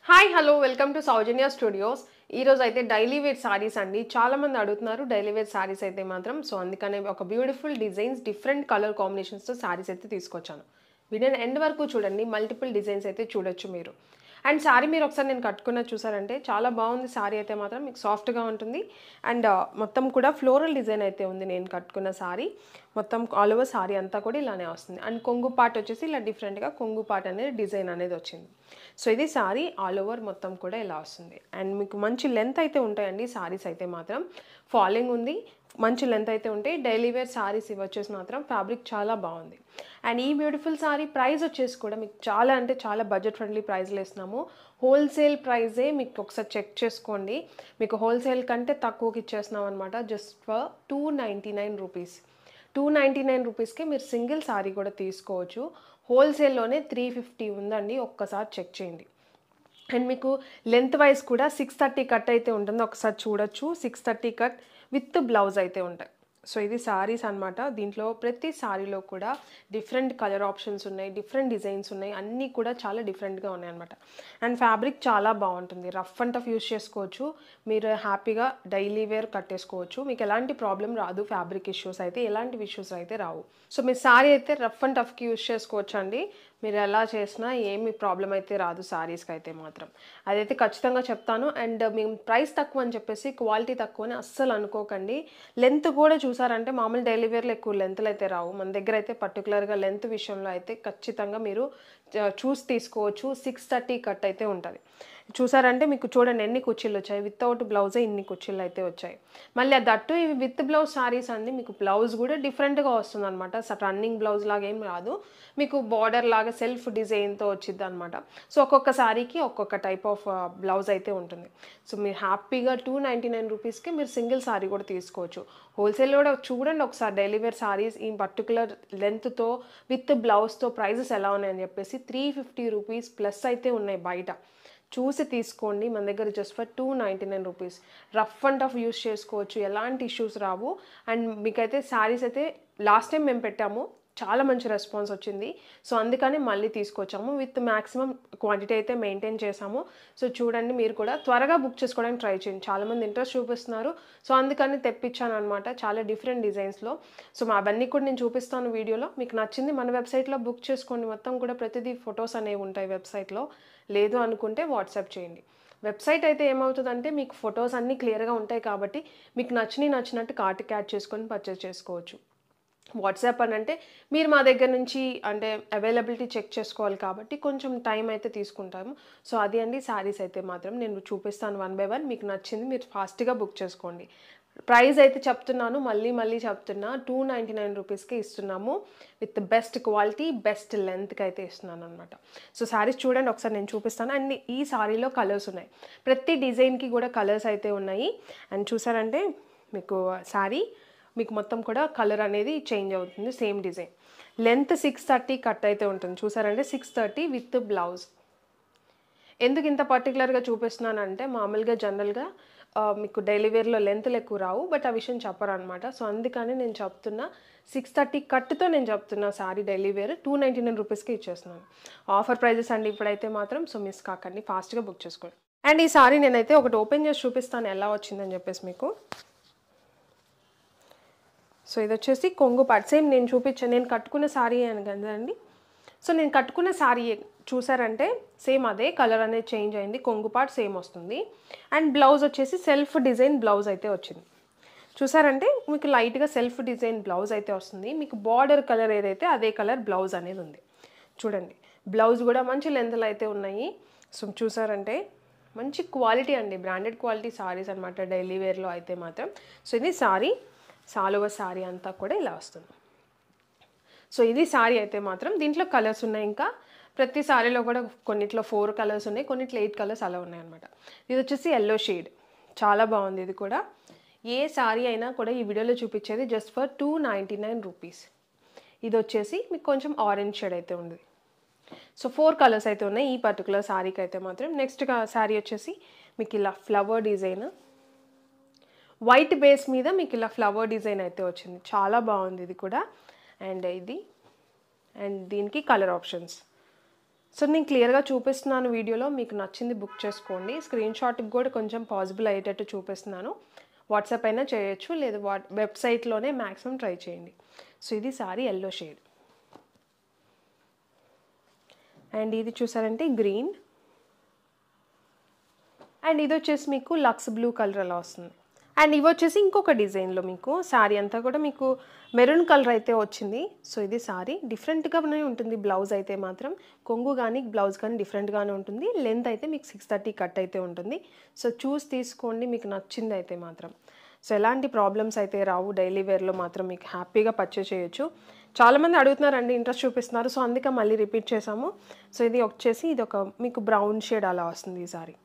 Hi hello welcome to Soujanya studios. ఈరోజు అయితే daily wear saris అండి. చాలా మంది అడుగుతున్నారు డైలీ వేర్ సారీస్ అయితే మాత్రం. సో అందుకనే ఒక బ్యూటిఫుల్ డిజైన్స్ డిఫరెంట్ కలర్ కాంబినేషన్స్తో సారీస్ అయితే తీసుకొచ్చాను. వీడియోని ఎండ్ వరకు చూడండి, మల్టిపుల్ డిజైన్స్ అయితే చూడొచ్చు మీరు. అండ్ సారీ మీరు ఒకసారి నేను కట్టుకున్నది చూసారంటే చాలా బాగుంది. సారీ అయితే మాత్రం మీకు సాఫ్ట్గా ఉంటుంది. అండ్ మొత్తం కూడా ఫ్లోరల్ డిజైన్ అయితే ఉంది. నేను కట్టుకున్న సారీ మొత్తం ఆల్ ఓవర్ సారీ అంతా కూడా ఇలానే వస్తుంది. అండ్ కొంగు పార్ట్ వచ్చేసి ఇలా డిఫరెంట్గా కొంగు పార్ట్ అనేది డిజైన్ అనేది వచ్చింది. సో ఇది సారీ ఆల్ ఓవర్ మొత్తం కూడా ఇలా వస్తుంది. అండ్ మీకు మంచి లెంత్ అయితే ఉంటాయండి సారీస్ అయితే మాత్రం. ఫాలింగ్ ఉంది, మంచి లెంత్ అయితే ఉంటాయి. డైలీ వేర్ సారీస్ ఇవి వచ్చేసి మాత్రం ఫ్యాబ్రిక్ చాలా బాగుంది. అండ్ ఈ బ్యూటిఫుల్ సారీ ప్రైస్ వచ్చేసి కూడా మీకు చాలా అంటే చాలా బడ్జెట్ ఫ్రెండ్లీ ప్రైస్లో ఇస్తున్నాము. హోల్సేల్ ప్రైజే మీకు ఒకసారి చెక్ చేసుకోండి. మీకు హోల్సేల్ కంటే తక్కువకి ఇచ్చేస్తున్నాం అనమాట. Just for 299 rupees. 299 రూపీస్కి మీరు సింగిల్ సారీ కూడా తీసుకోవచ్చు. హోల్సేల్లోనే 350 ఉందండి, ఒక్కసారి చెక్ చేయండి. అండ్ మీకు లెంత్ వైజ్ కూడా 630 కట్ అయితే ఉంటుంది, ఒకసారి చూడొచ్చు. 630 కట్ విత్ బ్లౌజ్ అయితే ఉంటాయి. సో ఇది సారీస్ అనమాట. దీంట్లో ప్రతి సారీలో కూడా డిఫరెంట్ కలర్ ఆప్షన్స్ ఉన్నాయి, డిఫరెంట్ డిజైన్స్ ఉన్నాయి, అన్నీ కూడా చాలా డిఫరెంట్గా ఉన్నాయి అనమాట. అండ్ ఫ్యాబ్రిక్ చాలా బాగుంటుంది. రఫ్ అండ్ టఫ్ యూస్ చేసుకోవచ్చు, మీరు హ్యాపీగా డైలీ వేర్ కట్టేసుకోవచ్చు. మీకు ఎలాంటి ప్రాబ్లం రాదు, ఫ్యాబ్రిక్ ఇష్యూస్ అయితే ఎలాంటి ఇష్యూస్ అయితే రావు. సో మీ సారీ అయితే రఫ్ అండ్ టఫ్కి యూస్ చేసుకోవచ్చు అండి. మీరు ఎలా చేసినా ఏమి ప్రాబ్లం అయితే రాదు సారీస్కి అయితే మాత్రం, అదైతే ఖచ్చితంగా చెప్తాను. అండ్ మేము ప్రైస్ తక్కువ అని చెప్పేసి క్వాలిటీ తక్కువ అని అస్సలు అనుకోకండి. లెంత్ కూడా చూసారంటే మామూలు డైలీ వేర్లో ఎక్కువ లెంత్లు అయితే రావు. మన దగ్గర అయితే పర్టికులర్గా లెంత్ విషయంలో అయితే ఖచ్చితంగా మీరు చూసి తీసుకోవచ్చు. 630 కట్ అయితే ఉంటుంది. చూసారంటే మీకు చూడండి ఎన్ని కుర్చీలు వచ్చాయి. వితౌట్ బ్లౌజే ఇన్ని కుర్చీలు అయితే వచ్చాయి. మళ్ళీ దట్టు ఇవి విత్ బ్లౌజ్ సారీస్ అండి. మీకు బ్లౌజ్ కూడా డిఫరెంట్గా వస్తుంది అనమాట. రన్నింగ్ బ్లౌజ్ లాగా ఏం రాదు, మీకు బార్డర్ లాగా సెల్ఫ్ డిజైన్తో వచ్చింది అనమాట. సో ఒక్కొక్క సారీకి ఒక్కొక్క టైప్ ఆఫ్ బ్లౌజ్ అయితే ఉంటుంది. సో మీరు హ్యాపీగా 299 రూపీస్కి మీరు సింగిల్ సారీ కూడా తీసుకోవచ్చు. హోల్సేల్లో కూడా చూడండి ఒకసారి డైలీ వేర్ సారీస్ ఈ పర్టికులర్ లెంత్తో విత్ బ్లౌజ్తో ప్రైజెస్ ఎలా ఉన్నాయని చెప్పేసి 350 రూపీస్ ప్లస్ అయితే ఉన్నాయి బయట. చూసి తీసుకోండి. మన దగ్గర just for 299 rupees. Rough and tough use చేసుకోవచ్చు, ఎలాంటి ఇష్యూస్ రావు. అండ్ మీకైతే శారీస్ అయితే లాస్ట్ టైం మేము పెట్టాము, చాలా మంచి రెస్పాన్స్ వచ్చింది. సో అందుకని మళ్ళీ తీసుకొచ్చాము. విత్ మ్యాక్సిమం క్వాంటిటీ అయితే మెయింటైన్ చేసాము. సో చూడండి మీరు కూడా త్వరగా బుక్ చేసుకోవడానికి ట్రై చేయండి. చాలామంది ఇంట్రెస్ట్ చూపిస్తున్నారు, సో అందుకని తెప్పించాను అనమాట చాలా డిఫరెంట్ డిజైన్స్లో. సో అవన్నీ కూడా నేను చూపిస్తాను వీడియోలో. మీకు నచ్చింది మన వెబ్సైట్లో బుక్ చేసుకోండి. మొత్తం కూడా ప్రతిదీ ఫొటోస్ అనేవి ఉంటాయి వెబ్సైట్లో. లేదు అనుకుంటే వాట్సాప్ చేయండి. వెబ్సైట్ అయితే ఏమవుతుందంటే మీకు ఫొటోస్ అన్నీ క్లియర్గా ఉంటాయి కాబట్టి మీకు నచ్చినట్టు కార్ట్కి యాడ్ చేసుకొని పర్చేస్ చేసుకోవచ్చు. వాట్సాప్ అని అంటే మీరు మా దగ్గర నుంచి అంటే అవైలబిలిటీ చెక్ చేసుకోవాలి కాబట్టి కొంచెం టైం అయితే తీసుకుంటాము. సో అది అండి శారీస్ అయితే మాత్రం నేను చూపిస్తాను 1 by 1. మీకు నచ్చింది మీరు ఫాస్ట్గా బుక్ చేసుకోండి. ప్రైస్ అయితే చెప్తున్నాను, మళ్ళీ చెప్తున్నా, 299 రూపీస్కి ఇస్తున్నాము. విత్ బెస్ట్ క్వాలిటీ బెస్ట్ లెంత్కి అయితే ఇస్తున్నాను అనమాట. సో శారీస్ చూడండి ఒకసారి నేను చూపిస్తాను. అండ్ ఈ శారీలో కలర్స్ ఉన్నాయి, ప్రతి డిజైన్కి కూడా కలర్స్ అయితే ఉన్నాయి. అండ్ చూసారంటే మీకు శారీ మీకు మొత్తం కూడా కలర్ అనేది చేంజ్ అవుతుంది. సేమ్ డిజైన్ లెంత్ 630 కట్ అయితే ఉంటుంది. చూసారంటే 630 విత్ బ్లౌజ్. ఎందుకు ఇంత పర్టికులర్గా చూపిస్తున్నానంటే మామూలుగా జనరల్గా మీకు డైలీ వేర్లో లెంత్లు ఎక్కువ రావు, బట్ ఆ విషయం చెప్పరు అనమాట. సో అందుకని నేను చెప్తున్నా 630 కట్తో నేను చెప్తున్నా. సారీ డైలీ వేర్ 299 రూపీస్కి ఇచ్చేస్తున్నాను. ఆఫర్ ప్రైజెస్ అండి ఇప్పుడైతే మాత్రం. సో మిస్ కాకండి, ఫాస్ట్గా బుక్ చేసుకోండి. అండ్ ఈ సారీ నేనైతే ఒకటి ఓపెన్ చేసి చూపిస్తాను ఎలా వచ్చిందని చెప్పేసి మీకు. సో ఇది వచ్చేసి కొంగు పార్ట్. సేమ్ నేను చూపించాను, నేను కట్టుకున్న శారీ అని కదండి. సో నేను కట్టుకున్న శారీ చూసారంటే సేమ్ అదే కలర్ అనేది చేంజ్ అయింది. కొంగు పార్ట్ సేమ్ వస్తుంది. అండ్ బ్లౌజ్ వచ్చేసి సెల్ఫ్ డిజైన్ బ్లౌజ్ అయితే వచ్చింది. చూసారంటే మీకు లైట్గా సెల్ఫ్ డిజైన్ బ్లౌజ్ అయితే వస్తుంది. మీకు బార్డర్ కలర్ ఏదైతే అదే కలర్ బ్లౌజ్ అనేది ఉంది. చూడండి బ్లౌజ్ కూడా మంచి లెంత్లు అయితే ఉన్నాయి. సో చూసారంటే మంచి క్వాలిటీ అండి, బ్రాండెడ్ క్వాలిటీ సారీస్ అనమాట డైలీ వేర్లో అయితే మాత్రం. సో ఇది సారీ సాలువ సారీ అంతా కూడా ఇలా వస్తుంది. సో ఇది సారీ అయితే మాత్రం. దీంట్లో కలర్స్ ఉన్నాయి, ఇంకా ప్రతి సారీలో కూడా కొన్నిట్లో 4 కలర్స్ ఉన్నాయి, కొన్నిట్లో 8 కలర్స్ అలా ఉన్నాయన్నమాట. ఇది వచ్చేసి ఎల్లో షేడ్, చాలా బాగుంది. ఇది కూడా ఏ సారీ అయినా కూడా ఈ వీడియోలో చూపించేది జస్ట్ ఫర్ 299 రూపీస్. ఇది వచ్చేసి మీకు కొంచెం ఆరెంజ్ షేడ్ అయితే ఉంది. సో 4 కలర్స్ అయితే ఉన్నాయి ఈ పర్టికులర్ సారీకి అయితే మాత్రం. నెక్స్ట్ సారీ వచ్చేసి మీకు ఇలా ఫ్లవర్ డిజైన్, వైట్ బేస్ మీద మీకు ఇలా ఫ్లవర్ డిజైన్ అయితే వచ్చింది. చాలా బాగుంది ఇది కూడా. అండ్ ఇది అండ్ దీనికి కలర్ ఆప్షన్స్. సో నేను క్లియర్గా చూపిస్తున్నాను వీడియోలో, మీకు నచ్చింది బుక్ చేసుకోండి. స్క్రీన్ షాట్కి కూడా కొంచెం పాసిబుల్ అయ్యేటట్టు చూపిస్తున్నాను. వాట్సాప్ అయినా చేయొచ్చు, లేదు వెబ్సైట్లోనే మ్యాక్సిమం ట్రై చేయండి. సో ఇది సారీ ఎల్లో షేడ్. అండ్ ఇది చూసారంటే గ్రీన్. అండ్ ఇది వచ్చేసి మీకు లక్స్ బ్లూ కలర్ అలా వస్తుంది. అండ్ ఇవి వచ్చేసి ఇంకొక డిజైన్లో మీకు శారీ అంతా కూడా మీకు మెరూన్ కలర్ అయితే వచ్చింది. సో ఇది శారీ డిఫరెంట్గానే ఉంటుంది. బ్లౌజ్ అయితే మాత్రం కొంగు కానీ బ్లౌజ్ కానీ డిఫరెంట్గానే ఉంటుంది. లెంత్ అయితే మీకు 630 కట్ అయితే ఉంటుంది. సో చూసి తీసుకోండి మీకు నచ్చింది అయితే మాత్రం. సో ఎలాంటి ప్రాబ్లమ్స్ అయితే రావు. డైలీ వేర్లో మాత్రం మీకు హ్యాపీగా పర్చేస్ చేయొచ్చు. చాలామంది అడుగుతున్నారండి, ఇంట్రెస్ట్ చూపిస్తున్నారు. సో అందుకే మళ్ళీ రిపీట్ చేసాము. సో ఇది వచ్చేసి ఇది ఒక మీకు బ్రౌన్ షేడ్ అలా వస్తుంది ఈ సారీ.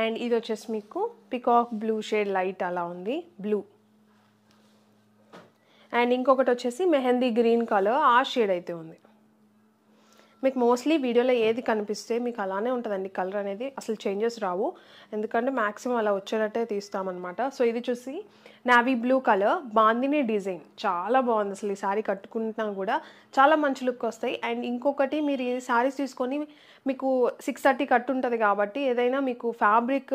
అండ్ ఇది వచ్చేసి మీకు పికాక్ బ్లూ షేడ్ లైట్ అలా ఉంది, బ్లూ. అండ్ ఇంకొకటి వచ్చేసి మెహందీ గ్రీన్ కలర్ ఆ షేడ్ అయితే ఉంది. మీకు మోస్ట్లీ వీడియోలో ఏది కనిపిస్తే మీకు అలానే ఉంటుందండి కలర్ అనేది, అసలు చేంజెస్ రావు. ఎందుకంటే మ్యాక్సిమం అలా వచ్చేటట్టే తీస్తామన్నమాట. సో ఇది చూసి navy blue colour bandhani design చాలా బాగుంది. అసలు ఈ శారీ కట్టుకుంటున్నా కూడా చాలా మంచి లుక్ వస్తాయి. అండ్ ఇంకొకటి మీరు ఈ శారీస్ తీసుకొని మీకు 630 కట్ ఉంటుంది కాబట్టి ఏదైనా మీకు ఫ్యాబ్రిక్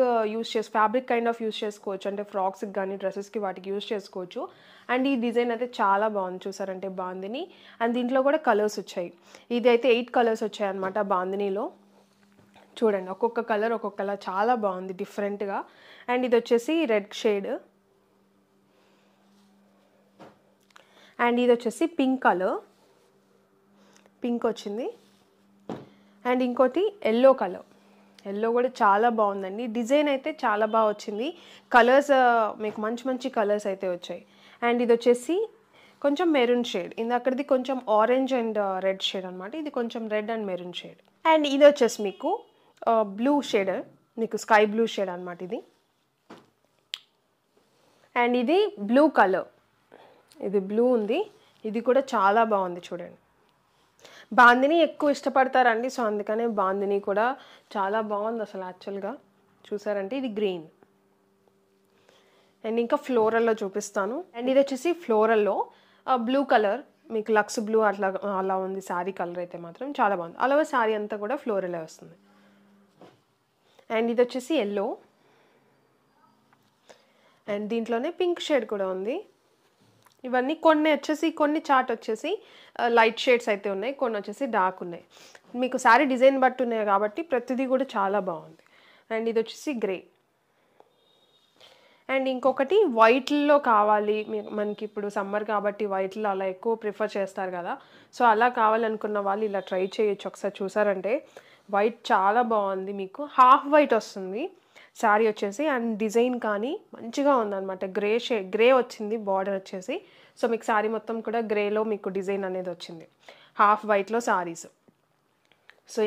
కైండ్ ఆఫ్ యూస్ చేసుకోవచ్చు. అంటే ఫ్రాక్స్కి కానీ డ్రెస్సెస్కి వాటికి యూస్ చేసుకోవచ్చు. అండ్ ఈ డిజైన్ అయితే చాలా బాగుంది చూసారంటే బాందిని. అండ్ దీంట్లో కూడా కలర్స్ వచ్చాయి. ఇది అయితే 8 కలర్స్ వచ్చాయి అనమాట బాందినిలో. చూడండి ఒక్కొక్క కలర్ ఒక్కొక్కలా చాలా బాగుంది డిఫరెంట్గా. అండ్ ఇది వచ్చేసి రెడ్ షేడ్. అండ్ ఇది వచ్చేసి పింక్ కలర్, పింక్ వచ్చింది. అండ్ ఇంకోటి ఎల్లో కలర్, ఎల్లో కూడా చాలా బాగుందండి. డిజైన్ అయితే చాలా బాగా వచ్చింది. కలర్స్ మీకు మంచి మంచి కలర్స్ అయితే వచ్చాయి. అండ్ ఇది వచ్చేసి కొంచెం మెరూన్ షేడ్, ఇందాకది కొంచెం ఆరెంజ్ అండ్ రెడ్ షేడ్ అనమాట. ఇది కొంచెం red and maroon shade. And ఇది వచ్చేసి మీకు బ్లూ షేడ్, మీకు స్కై బ్లూ షేడ్ అనమాట ఇది. అండ్ ఇది బ్లూ కలర్, ఇది బ్లూ ఉంది. ఇది కూడా చాలా బాగుంది చూడండి. బాందిని ఎక్కువ ఇష్టపడతారండి, సో అందుకనే బాందిని కూడా చాలా బాగుంది అసలు యాక్చువల్గా. చూసారంటే ఇది గ్రీన్. అండ్ ఇంకా ఫ్లోరల్లో చూపిస్తాను. అండ్ ఇది వచ్చేసి ఫ్లోరల్లో బ్లూ కలర్, మీకు లక్స్ బ్లూ అలా ఉంది శారీ కలర్ అయితే మాత్రం చాలా బాగుంది. అలాగే శారీ అంతా కూడా ఫ్లోరలే వస్తుంది. అండ్ ఇది వచ్చేసి ఎల్లో. అండ్ దీంట్లోనే పింక్ షేడ్ కూడా ఉంది. ఇవన్నీ కొన్ని చార్ట్ వచ్చేసి లైట్ షేడ్స్ అయితే ఉన్నాయి, కొన్ని వచ్చేసి డార్క్ ఉన్నాయి. మీకు శారీ డిజైన్ బట్టి ఉన్నాయి కాబట్టి ప్రతిదీ కూడా చాలా బాగుంది. అండ్ ఇది వచ్చేసి గ్రే. అండ్ ఇంకొకటి వైట్లో కావాలి మనకి, ఇప్పుడు సమ్మర్ కాబట్టి వైట్లో అలా ఎక్కువ ప్రిఫర్ చేస్తారు కదా. సో అలా కావాలనుకున్న వాళ్ళు ఇలా ట్రై చేయొచ్చు. ఒకసారి చూసారంటే వైట్ చాలా బాగుంది. మీకు హాఫ్ వైట్ వస్తుంది శారీ వచ్చేసి. అండ్ డిజైన్ కానీ మంచిగా ఉందన్నమాట. గ్రే వచ్చింది బార్డర్ వచ్చేసి. సో మీకు శారీ మొత్తం కూడా గ్రేలో మీకు డిజైన్ అనేది వచ్చింది, హాఫ్ వైట్లో శారీస్. సో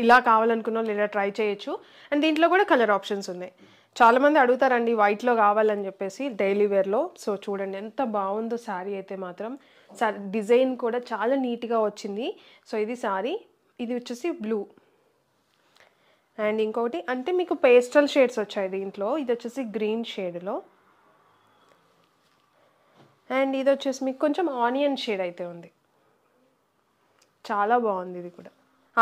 ఇలా కావాలనుకున్న వాళ్ళు ఇలా ట్రై చేయొచ్చు. అండ్ దీంట్లో కూడా కలర్ ఆప్షన్స్ ఉన్నాయి. చాలామంది అడుగుతారండి వైట్లో కావాలని చెప్పేసి డైలీ వేర్లో. సో చూడండి ఎంత బాగుందో శారీ అయితే మాత్రం. డిజైన్ కూడా చాలా నీట్గా వచ్చింది. సో ఇది శారీ, ఇది వచ్చేసి బ్లూ. అండ్ ఇంకొకటి అంటే మీకు పేస్టల్ షేడ్స్ వచ్చాయి దీంట్లో. ఇది వచ్చేసి గ్రీన్ షేడ్లో. అండ్ ఇది వచ్చేసి మీకు కొంచెం ఆనియన్ షేడ్ అయితే ఉంది, చాలా బాగుంది ఇది కూడా.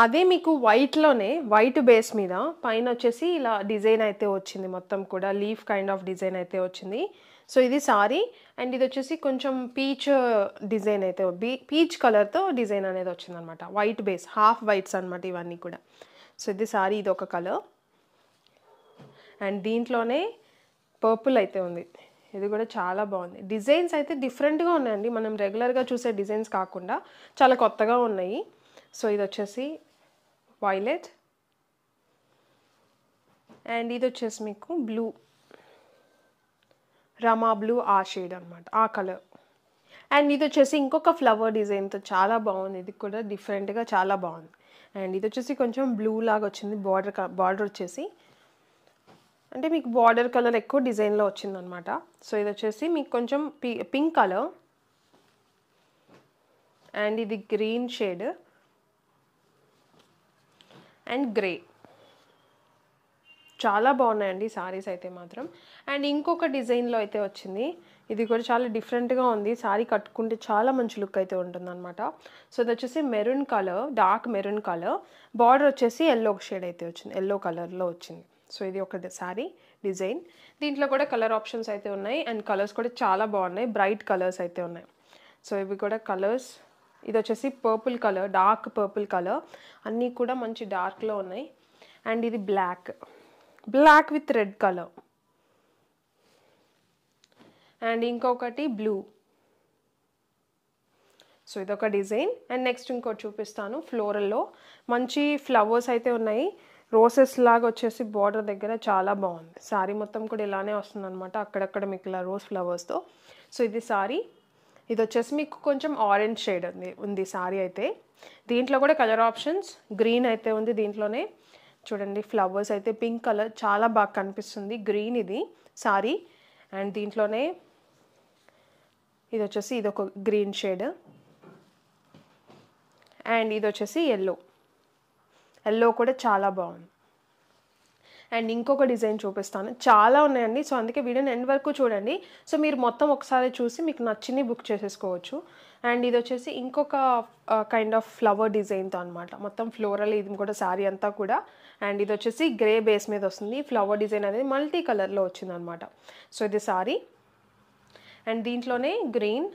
అదే మీకు వైట్లోనే వైట్ బేస్ మీద పైన వచ్చేసి ఇలా డిజైన్ అయితే వచ్చింది, మొత్తం కూడా లీఫ్ కైండ్ ఆఫ్ డిజైన్ అయితే వచ్చింది. సో ఇది సారీ. అండ్ ఇది వచ్చేసి కొంచెం పీచ్ డిజైన్ అయితే పీచ్ కలర్తో డిజైన్ అనేది వచ్చిందనమాట. వైట్ బేస్, హాఫ్ వైట్స్ అనమాట ఇవన్నీ కూడా. సో ఇది సారీ, ఇది ఒక కలర్. అండ్ దీంట్లోనే పర్పుల్ అయితే ఉంది, ఇది కూడా చాలా బాగుంది. డిజైన్స్ అయితే డిఫరెంట్గా ఉన్నాయండి, మనం రెగ్యులర్గా చూసే డిజైన్స్ కాకుండా చాలా కొత్తగా ఉన్నాయి. సో ఇది వచ్చేసి వైలెట్. అండ్ ఇది వచ్చేసి మీకు బ్లూ, రమా బ్లూ ఆ షేడ్ అనమాట, ఆ కలర్. అండ్ ఇది వచ్చేసి ఇంకొక ఫ్లవర్ డిజైన్తో చాలా బాగుంది, ఇది కూడా డిఫరెంట్గా చాలా బాగుంది. అండ్ ఇది వచ్చేసి కొంచెం బ్లూ లాగా వచ్చింది, బార్డర్ వచ్చేసి అంటే మీకు బార్డర్ కలర్ ఎక్కువ డిజైన్లో వచ్చిందనమాట. సో ఇది వచ్చేసి మీకు కొంచెం పింక్ కలర్. అండ్ ఇది గ్రీన్ షేడ్ అండ్ గ్రే. చాలా బాగున్నాయండి సారీస్ అయితే మాత్రం. అండ్ ఇంకొక డిజైన్‌లో అయితే వచ్చింది. ఇది కూడా చాలా డిఫరెంట్‌గా ఉంది. సారీ కట్టుకుంటే చాలా మంచి లుక్ అయితే ఉంటుందనమాట. సో, ఇదొచ్చేసి maroon colour, dark maroon colour. Border వచ్చేసి యెల్లో షేడ్ అయితే వచ్చింది. యెల్లో కలర్‌లో వచ్చింది. సో, ఇది ఒక సారీ డిజైన్. దీంట్లో కూడా కలర్ ఆప్షన్స్ అయితే ఉన్నాయి. అండ్ కలర్స్ కూడా చాలా బాగున్నాయి. బ్రైట్ కలర్స్ అయితే ఉన్నాయి. సో, ఇవి కూడా కలర్స్. ఇదొచ్చేసి purple colour, dark purple colour. అన్నీ కూడా మంచి డార్క్‌లో ఉన్నాయి. అండ్ ఇది black. Black with red colour. And ఇంకొకటి బ్లూ. సో, ఇదొక డిజైన్. అండ్ నెక్స్ట్ ఇంకోటి చూపిస్తాను ఫ్లోరల్‌లో. మంచి ఫ్లవర్స్ అయితే ఉన్నాయి. రోసెస్ లాగా వచ్చేసి బార్డర్ దగ్గర చాలా బాగుంది. సారీ మొత్తం కూడా ఇలానే వస్తుందన్నమాట. అక్కడక్కడ మీకు ఇలా రోజ్ ఫ్లవర్స్‌తో. సో, ఇది సారీ. ఇది వచ్చేసి మీకు కొంచెం ఆరెంజ్ షేడ్ ఉంది సారీ అయితే. దీంట్లో కూడా కలర్ ఆప్షన్స్ గ్రీన్ అయితే ఉంది దీంట్లోనే. చూడండి ఫ్లవర్స్ అయితే పింక్ కలర్ చాలా బాగా కనిపిస్తుంది. గ్రీన్ ఇది సారీ. అండ్ దీంట్లోనే ఇది వచ్చేసి ఇదొక గ్రీన్ షేడ్. అండ్ ఇది వచ్చేసి యెల్లో. యెల్లో కూడా చాలా బాగుంది. అండ్ ఇంకొక డిజైన్ చూపిస్తాను. చాలా ఉన్నాయండి. సో, అందుకే వీడియోని ఎండ్ వరకు చూడండి. సో, మీరు మొత్తం ఒకసారి చూసి మీకు నచ్చినవి బుక్ చేసేసుకోవచ్చు. అండ్ ఇది వచ్చేసి ఇంకొక కైండ్ ఆఫ్ ఫ్లవర్ డిజైన్తో అనమాట. మొత్తం ఫ్లోరల్ ఇది కూడా శారీ అంతా కూడా. అండ్ ఇది వచ్చేసి గ్రే బేస్ మీద వస్తుంది. ఫ్లవర్ డిజైన్ అనేది మల్టీ కలర్లో వచ్చిందనమాట. సో, ఇది సారీ. అండ్ దీంట్లోనే గ్రీన్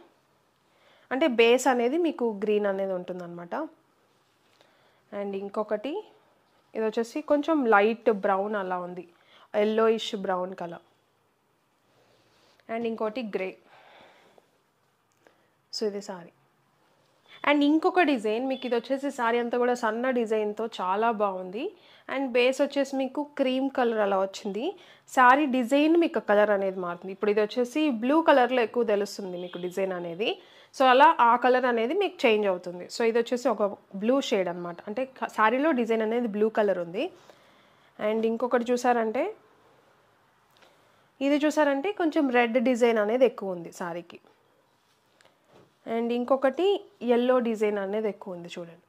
అంటే బేస్ అనేది మీకు గ్రీన్ అనేది ఉంటుందన్నమాట. అండ్ ఇంకొకటి ఇది వచ్చేసి కొంచెం లైట్ బ్రౌన్ అలా ఉంది. Yellowish brown colour. అండ్ ఇంకోటి గ్రే. సో, ఇది సారీ. అండ్ ఇంకొక డిజైన్ మీకు ఇది వచ్చేసి సారీ అంతా కూడా సన్న డిజైన్తో చాలా బాగుంది. అండ్ బేస్ వచ్చేసి మీకు క్రీమ్ కలర్ అలా వచ్చింది. సారీ డిజైన్ మీకు కలర్ అనేది మారుతుంది. ఇప్పుడు ఇది వచ్చేసి బ్లూ కలర్లో ఎక్కువ తెలుస్తుంది మీకు డిజైన్ అనేది. సో, అలా ఆ కలర్ అనేది మీకు చేంజ్ అవుతుంది. సో, ఇది వచ్చేసి ఒక బ్లూ షేడ్ అనమాట. అంటే సారీలో డిజైన్ అనేది బ్లూ కలర్ ఉంది. అండ్ ఇంకొకటి చూసారంటే ఇది చూసారంటే కొంచెం రెడ్ డిజైన్ అనేది ఎక్కువ ఉంది సారీకి. అండ్ ఇంకొకటి యెల్లో డిజైన్ అనేది ఎక్కువ ఉంది చూడండి.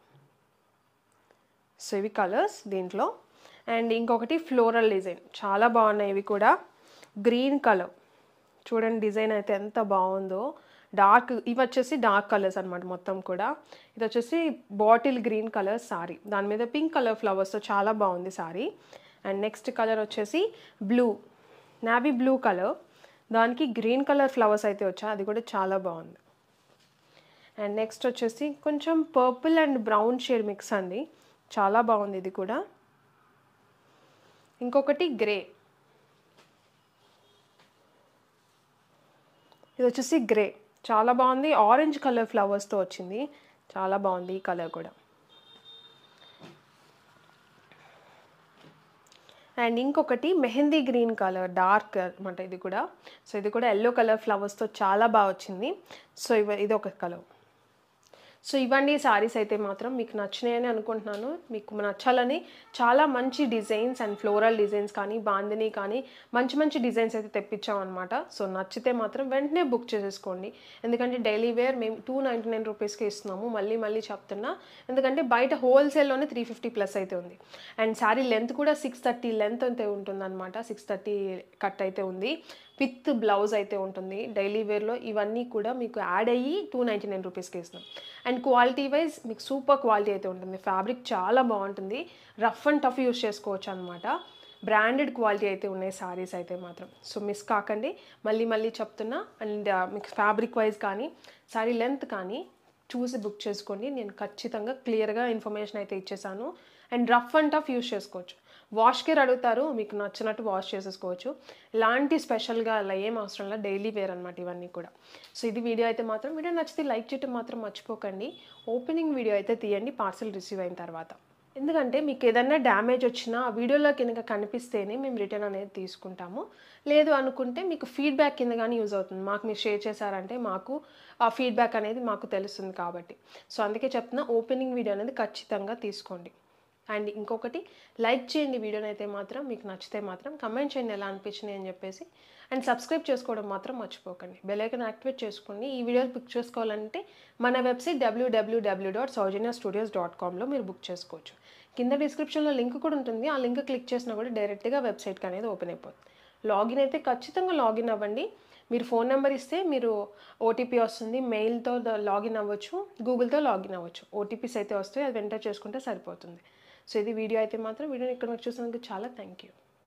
సో, ఇవి కలర్స్ దీంట్లో. అండ్ ఇంకొకటి ఫ్లోరల్ డిజైన్ చాలా బాగున్నాయి ఇవి కూడా. గ్రీన్ కలర్ చూడండి డిజైన్ అయితే ఎంత బాగుందో. డార్క్ ఇవి వచ్చేసి డార్క్ కలర్స్ అనమాట మొత్తం కూడా. ఇది వచ్చేసి బాటిల్ గ్రీన్ కలర్ సారీ. దాని మీద పింక్ కలర్ ఫ్లవర్స్తో చాలా బాగుంది సారీ. అండ్ నెక్స్ట్ కలర్ వచ్చేసి బ్లూ, నావీ బ్లూ కలర్. దానికి గ్రీన్ కలర్ ఫ్లవర్స్ అయితే వచ్చాయి. అది కూడా చాలా బాగుంది. అండ్ నెక్స్ట్ వచ్చేసి కొంచెం purple and brown shade mix అండి. చాలా బాగుంది ఇది కూడా. ఇంకొకటి గ్రే. ఇది వచ్చేసి గ్రే చాలా బాగుంది. ఆరెంజ్ కలర్ ఫ్లవర్స్తో వచ్చింది. చాలా బాగుంది ఈ కలర్ కూడా. అండ్ ఇంకొకటి మెహందీ గ్రీన్ కలర్ డార్క్ అనమాట ఇది కూడా. సో, ఇది కూడా యెల్లో కలర్ ఫ్లవర్స్తో చాలా బాగా వచ్చింది. సో, ఇది ఒక కలర్. సో, ఇవన్నీ సారీస్ అయితే మాత్రం మీకు నచ్చినాయని అనుకుంటున్నాను. మీకు నచ్చాలని చాలా మంచి డిజైన్స్ అండ్ ఫ్లోరల్ డిజైన్స్ కానీ బాందిని కానీ మంచి డిజైన్స్ అయితే తెప్పించామన్నమాట. సో, నచ్చితే మాత్రం వెంటనే బుక్ చేసేసుకోండి. ఎందుకంటే డైలీ వేర్ మేము 299 రూపీస్కి ఇస్తున్నాము. మళ్ళీ చెప్తున్నా. ఎందుకంటే బయట హోల్సేల్లోనే 350 ప్లస్ అయితే ఉంది. అండ్ శారీ లెంత్ కూడా 630 లెంత్ అయితే ఉంటుందన్నమాట. 630 కట్ అయితే ఉంది. విత్ బ్లౌజ్ అయితే ఉంటుంది. డైలీ వేర్లో ఇవన్నీ కూడా మీకు యాడ్ అయ్యి 299 రూపీస్కి ఇస్తున్నాం. అండ్ క్వాలిటీ వైజ్ మీకు సూపర్ క్వాలిటీ అయితే ఉంటుంది. ఫ్యాబ్రిక్ చాలా బాగుంటుంది. రఫ్ అండ్ టఫ్ యూస్ చేసుకోవచ్చు అనమాట. బ్రాండెడ్ క్వాలిటీ అయితే ఉన్నాయి సారీస్ అయితే మాత్రం. సో, మిస్ కాకండి. మళ్ళీ చెప్తున్నా. అండ్ మీకు ఫ్యాబ్రిక్ వైజ్ కానీ సారీ లెంత్ కానీ చూసి బుక్ చేసుకోండి. నేను ఖచ్చితంగా క్లియర్గా ఇన్ఫర్మేషన్ అయితే ఇచ్చేసాను. And rough and tough use చేసుకోవచ్చు. వాష్ కేర్ అడుగుతారు, మీకు నచ్చినట్టు వాష్ చేసేసుకోవచ్చు. ఇలాంటి స్పెషల్గా అలా ఏం అవసరం లేదు. డైలీ వేర్ అనమాట ఇవన్నీ కూడా. సో, ఇది వీడియో అయితే మాత్రం వీడియో నచ్చితే లైక్ చేయడం మాత్రం మర్చిపోకండి. ఓపెనింగ్ వీడియో అయితే తీయండి పార్సల్ రిసీవ్ అయిన తర్వాత. ఎందుకంటే మీకు ఏదైనా డ్యామేజ్ వచ్చినా ఆ వీడియోలో కింద కనిపిస్తేనే మేము రిటర్న్ అనేది తీసుకుంటాము. లేదు అనుకుంటే మీకు ఫీడ్బ్యాక్ కింద కానీ యూజ్ అవుతుంది. మాకు మీరు షేర్ చేశారంటే మాకు ఆ ఫీడ్బ్యాక్ అనేది మాకు తెలుస్తుంది కాబట్టి. సో, అందుకే చెప్తున్నా ఓపెనింగ్ వీడియో అనేది ఖచ్చితంగా తీసుకోండి. అండ్ ఇంకొకటి లైక్ చేయండి వీడియోని అయితే మాత్రం. మీకు నచ్చితే మాత్రం కమెంట్ చేయండి ఎలా అనిపించినాయి అని చెప్పేసి. అండ్ సబ్స్క్రైబ్ చేసుకోవడం మాత్రం మర్చిపోకండి. బెల్ ఐకాన్ యాక్టివేట్ చేసుకోండి. ఈ వీడియోస్ బుక్ చేసుకోవాలంటే మన వెబ్సైట్ www.saujanya studios.comలో మీరు బుక్ చేసుకోవచ్చు. కింద డిస్క్రిప్షన్లో లింక్ కూడా ఉంటుంది. ఆ లింక్ క్లిక్ చేసినా కూడా డైరెక్ట్గా వెబ్సైట్కి అనేది ఓపెన్ అయిపోతుంది. లాగిన్ అయితే ఖచ్చితంగా లాగిన్ అవ్వండి. మీరు ఫోన్ నెంబర్ ఇస్తే మీరు ఓటీపీ వస్తుంది. మెయిల్తో లాగిన్ అవ్వచ్చు, గూగుల్తో లాగిన్ అవ్వచ్చు. ఓటీపీస్ అయితే వస్తాయి, అది ఎంటర్ చేసుకుంటే సరిపోతుంది. సో ఇది వీడియో అయితే మాత్రం వీడియోని ఇక్కడ చూసినందుకు చాలా థ్యాంక్ యూ.